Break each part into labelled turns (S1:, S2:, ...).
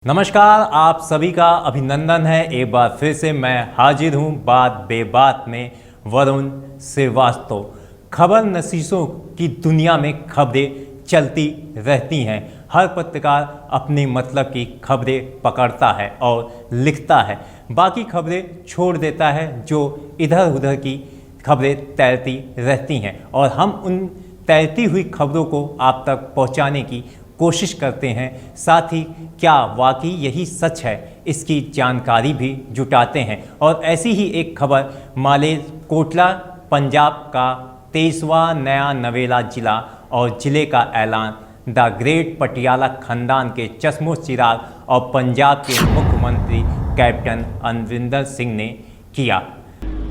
S1: नमस्कार, आप सभी का अभिनंदन है। एक बार फिर से मैं हाजिर हूं बात बेबात में वरुण श्रीवास्तव। खबर नशीसों की दुनिया में खबरें चलती रहती हैं। हर पत्रकार अपने मतलब की खबरें पकड़ता है और लिखता है, बाकी खबरें छोड़ देता है जो इधर उधर की खबरें तैरती रहती हैं, और हम उन तैरती हुई खबरों को आप तक पहुंचाने की कोशिश करते हैं। साथ ही क्या वाकई यही सच है, इसकी जानकारी भी जुटाते हैं। और ऐसी ही एक खबर मालेरकोटला पंजाब का 23वां नया नवेला जिला और जिले का ऐलान द ग्रेट पटियाला खानदान के चश्मो चिराग और पंजाब के मुख्यमंत्री कैप्टन अमरिंदर सिंह ने किया।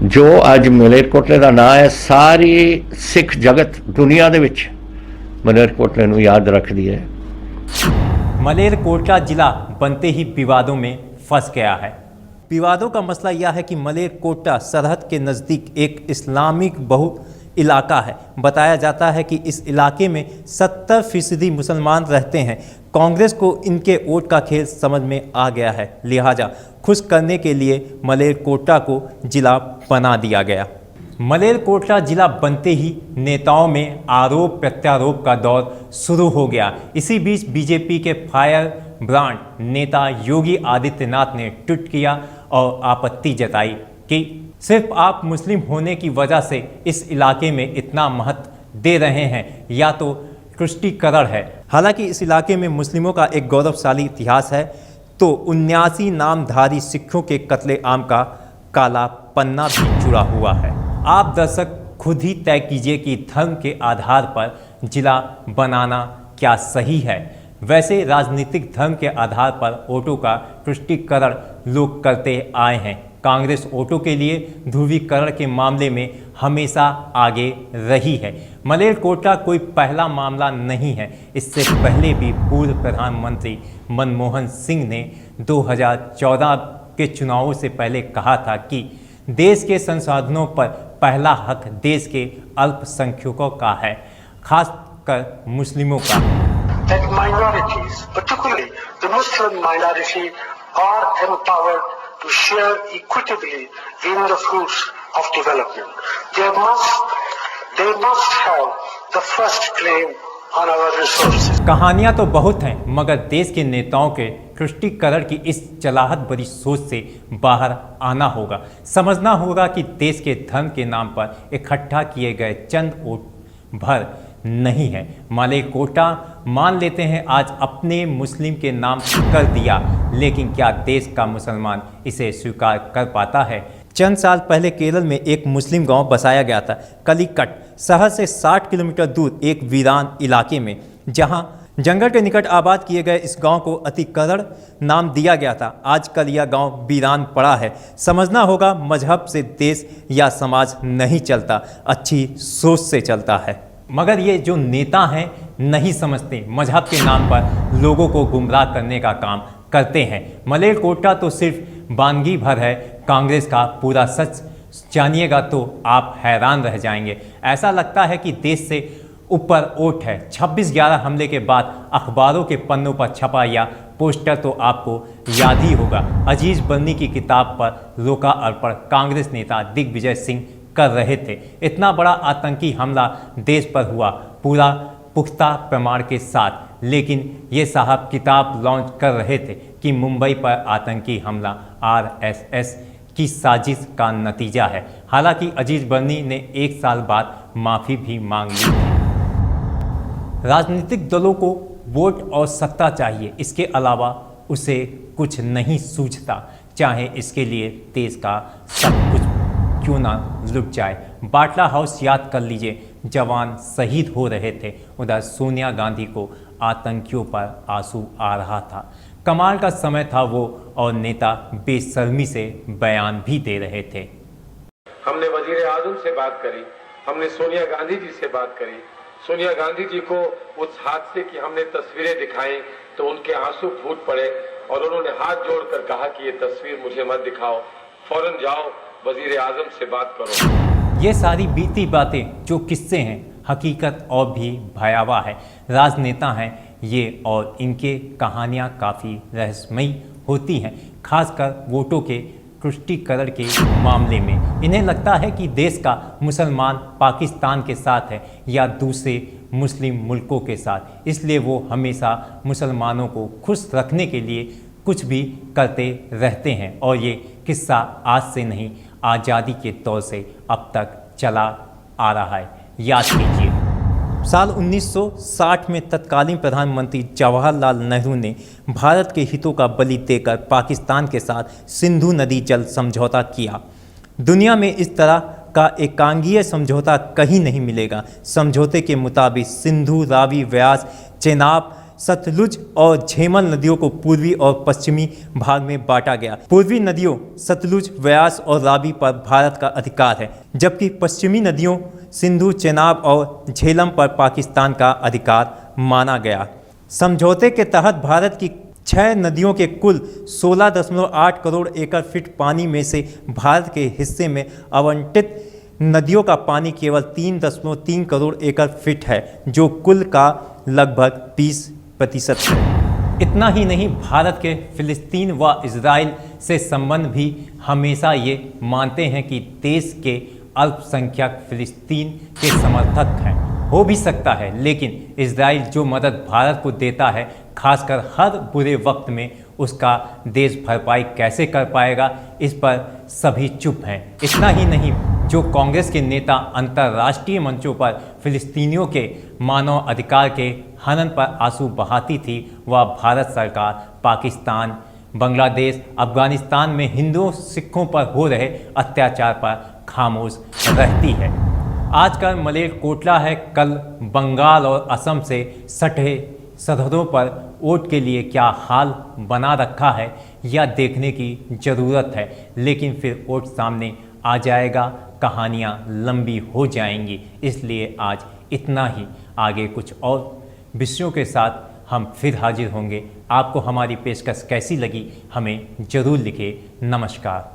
S2: जो अज मलेरकोटले का नाम है, सारी सिख जगत दुनिया दे विच मलेरकोटले नूं याद रखती है।
S1: मलेरकोटला जिला बनते ही विवादों में फंस गया है। विवादों का मसला यह है कि मलेरकोटला सरहद के नज़दीक एक इस्लामिक बहु इलाका है। बताया जाता है कि इस इलाके में 70% मुसलमान रहते हैं। कांग्रेस को इनके वोट का खेल समझ में आ गया है, लिहाजा खुश करने के लिए मलेरकोटला को जिला बना दिया गया। मलेरकोटला जिला बनते ही नेताओं में आरोप प्रत्यारोप का दौर शुरू हो गया। इसी बीच बीजेपी के फायर ब्रांड नेता योगी आदित्यनाथ ने ट्वीट किया और आपत्ति जताई कि सिर्फ आप मुस्लिम होने की वजह से इस इलाके में इतना महत्व दे रहे हैं, या तो तुष्टीकरण है। हालांकि इस इलाके में मुस्लिमों का एक गौरवशाली इतिहास है, तो 79 नामधारी सिखों के कत्ले आम का काला पन्ना भी जुड़ा हुआ है। आप दर्शक खुद ही तय कीजिए कि धर्म के आधार पर जिला बनाना क्या सही है। वैसे राजनीतिक धर्म के आधार पर वोटों का तुष्टीकरण लोग करते आए हैं। कांग्रेस वोटों के लिए ध्रुवीकरण के मामले में हमेशा आगे रही है। मलेरकोटला कोई पहला मामला नहीं है। इससे पहले भी पूर्व प्रधानमंत्री मनमोहन सिंह ने 2014 के चुनावों से पहले कहा था कि देश के संसाधनों पर पहला हक देश के अल्पसंख्यकों का है, खासकर मुस्लिमों का।
S3: That minorities, particularly the Muslim minority, are empowered to share equitably in the fruits of development. They must have the first claim on our resources.
S1: कहानियां तो बहुत हैं, मगर देश के नेताओं के तुष्टीकरण की इस चलाहट भरी सोच से बाहर आना होगा। समझना होगा कि देश के धर्म के नाम पर इकट्ठा किए गए चंद वोट भर नहीं है। मलेरकोटला मान लेते हैं आज अपने मुस्लिम के नाम कर दिया, लेकिन क्या देश का मुसलमान इसे स्वीकार कर पाता है? चंद साल पहले केरल में एक मुस्लिम गांव बसाया गया था, कलिकट शहर से 60 किलोमीटर दूर एक वीरान इलाके में, जहां जंगल के निकट आबाद किए गए इस गांव को अतिकरण नाम दिया गया था। आजकल यह गांव वीरान पड़ा है। समझना होगा, मजहब से देश या समाज नहीं चलता, अच्छी सोच से चलता है। मगर ये जो नेता हैं नहीं समझते, मजहब के नाम पर लोगों को गुमराह करने का काम करते हैं। मलेरकोटला तो सिर्फ बानगी भर है। कांग्रेस का पूरा सच जानिएगा तो आप हैरान रह जाएंगे। ऐसा लगता है कि देश से ऊपर ओट है। 26/11 हमले के बाद अखबारों के पन्नों पर छपा या पोस्टर तो आपको याद ही होगा। अजीज बर्नी की किताब पर रोका अर्पण कांग्रेस नेता दिग्विजय सिंह कर रहे थे। इतना बड़ा आतंकी हमला देश पर हुआ, पूरा पुख्ता प्रमाण के साथ, लेकिन ये साहब किताब लॉन्च कर रहे थे कि मुंबई पर आतंकी हमला RSS की साजिश का नतीजा है। हालांकि अजीज बर्नी ने 1 साल बाद माफ़ी भी मांग ली। राजनीतिक दलों को वोट और सत्ता चाहिए, इसके अलावा उसे कुछ नहीं सूझता, चाहे इसके लिए देश का सब कुछ क्यों ना लुट जाए। बाटला हाउस याद कर लीजिए, जवान शहीद हो रहे थे, उधर सोनिया गांधी को आतंकियों पर आंसू आ रहा था। कमाल का समय था वो, और नेता बेशर्मी से बयान भी दे रहे थे।
S4: हमने वजीर आजम से बात करी, हमने सोनिया गांधी जी से बात करी। सोनिया गांधी जी को उस हादसे की हमने तस्वीरें दिखाई तो उनके आंसू फूट पड़े और उन्होंने हाथ जोड़कर कहा कि ये तस्वीर मुझे मत दिखाओ, फौरन जाओ वजीर आजम से बात करो।
S1: ये सारी बीती बातें जो किस्से हैं, हकीकत और भी भयावह है। राजनेता हैं, ये और इनके कहानियाँ काफ़ी रहस्यमयी होती हैं, खासकर वोटों के तुष्टीकरण के मामले में। इन्हें लगता है कि देश का मुसलमान पाकिस्तान के साथ है या दूसरे मुस्लिम मुल्कों के साथ, इसलिए वो हमेशा मुसलमानों को खुश रखने के लिए कुछ भी करते रहते हैं। और ये किस्सा आज से नहीं, आज़ादी के दौर से अब तक चला आ रहा है। याद कीजिए, साल 1960 में तत्कालीन प्रधानमंत्री जवाहरलाल नेहरू ने भारत के हितों का बलि देकर पाकिस्तान के साथ सिंधु नदी जल समझौता किया। दुनिया में इस तरह का एकांगीय समझौता कहीं नहीं मिलेगा। समझौते के मुताबिक सिंधु, रावी, व्यास, चेनाब, सतलुज और झेलम नदियों को पूर्वी और पश्चिमी भाग में बांटा गया। पूर्वी नदियों सतलुज, व्यास और रावी पर भारत का अधिकार है, जबकि पश्चिमी नदियों सिंधु, चेनाब और झेलम पर पाकिस्तान का अधिकार माना गया। समझौते के तहत भारत की 6 नदियों के कुल 16.8 करोड़ एकड़ फीट पानी में से भारत के हिस्से में आवंटित नदियों का पानी केवल 3.3 करोड़ एकड़ फीट है, जो कुल का लगभग 20% है। इतना ही नहीं, भारत के फिलिस्तीन व इजराइल से संबंध भी हमेशा ये मानते हैं कि देश के अल्पसंख्यक फिलिस्तीन के समर्थक हैं। हो भी सकता है, लेकिन इजराइल जो मदद भारत को देता है, खासकर हर बुरे वक्त में, उसका देश भरपाई कैसे कर पाएगा, इस पर सभी चुप हैं। इतना ही नहीं, जो कांग्रेस के नेता अंतर्राष्ट्रीय मंचों पर फिलिस्तीनियों के मानव अधिकार के हनन पर आंसू बहाती थी, वह भारत सरकार पाकिस्तान, बांग्लादेश, अफगानिस्तान में हिंदुओं सिखों पर हो रहे अत्याचार पर खामोश रहती है। आजकल मलेरकोटला है, कल बंगाल और असम से सटे सरहदों पर वोट के लिए क्या हाल बना रखा है, यह देखने की ज़रूरत है। लेकिन फिर वोट सामने आ जाएगा, कहानियाँ लंबी हो जाएंगी। इसलिए आज इतना ही, आगे कुछ और विषयों के साथ हम फिर हाजिर होंगे। आपको हमारी पेशकश कैसी लगी हमें ज़रूर लिखें। नमस्कार।